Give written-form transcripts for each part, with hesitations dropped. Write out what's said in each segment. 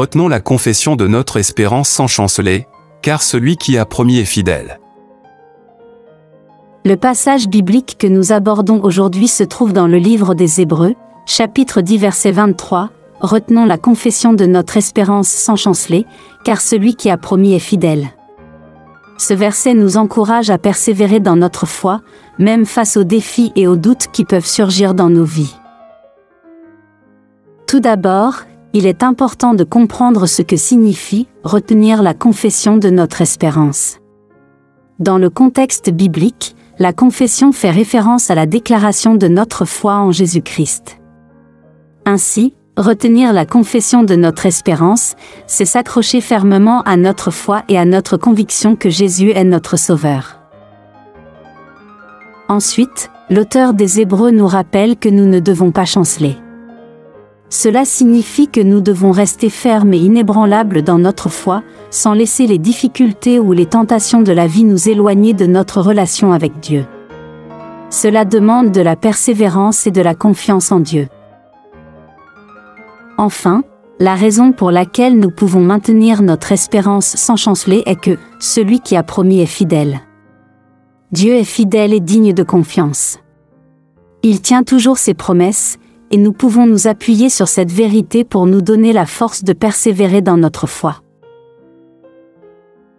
Retenons la confession de notre espérance sans chanceler, car celui qui a promis est fidèle. Le passage biblique que nous abordons aujourd'hui se trouve dans le livre des Hébreux, chapitre 10 verset 23, « Retenons la confession de notre espérance sans chanceler, car celui qui a promis est fidèle. » Ce verset nous encourage à persévérer dans notre foi, même face aux défis et aux doutes qui peuvent surgir dans nos vies. Tout d'abord, il est important de comprendre ce que signifie « retenir la confession de notre espérance ». Dans le contexte biblique, la confession fait référence à la déclaration de notre foi en Jésus-Christ. Ainsi, retenir la confession de notre espérance, c'est s'accrocher fermement à notre foi et à notre conviction que Jésus est notre Sauveur. Ensuite, l'auteur des Hébreux nous rappelle que nous ne devons pas chanceler. Cela signifie que nous devons rester fermes et inébranlables dans notre foi, sans laisser les difficultés ou les tentations de la vie nous éloigner de notre relation avec Dieu. Cela demande de la persévérance et de la confiance en Dieu. Enfin, la raison pour laquelle nous pouvons maintenir notre espérance sans chanceler est que celui qui a promis est fidèle. Dieu est fidèle et digne de confiance. Il tient toujours ses promesses, et nous pouvons nous appuyer sur cette vérité pour nous donner la force de persévérer dans notre foi.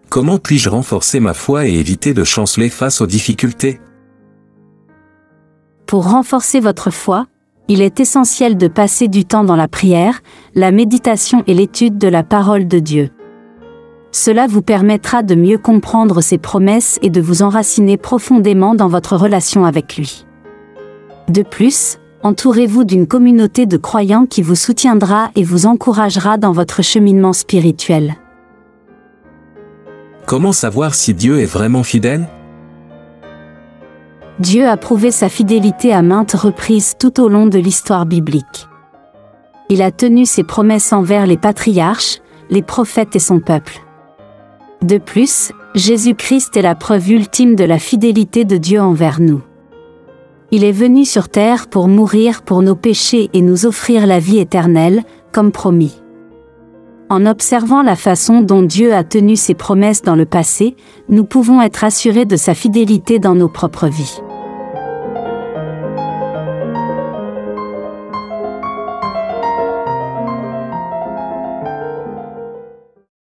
Comment puis-je renforcer ma foi et éviter de chanceler face aux difficultés? Pour renforcer votre foi, il est essentiel de passer du temps dans la prière, la méditation et l'étude de la parole de Dieu. Cela vous permettra de mieux comprendre ses promesses et de vous enraciner profondément dans votre relation avec lui. De plus, entourez-vous d'une communauté de croyants qui vous soutiendra et vous encouragera dans votre cheminement spirituel. Comment savoir si Dieu est vraiment fidèle? Dieu a prouvé sa fidélité à maintes reprises tout au long de l'histoire biblique. Il a tenu ses promesses envers les patriarches, les prophètes et son peuple. De plus, Jésus-Christ est la preuve ultime de la fidélité de Dieu envers nous. Il est venu sur terre pour mourir pour nos péchés et nous offrir la vie éternelle, comme promis. En observant la façon dont Dieu a tenu ses promesses dans le passé, nous pouvons être assurés de sa fidélité dans nos propres vies.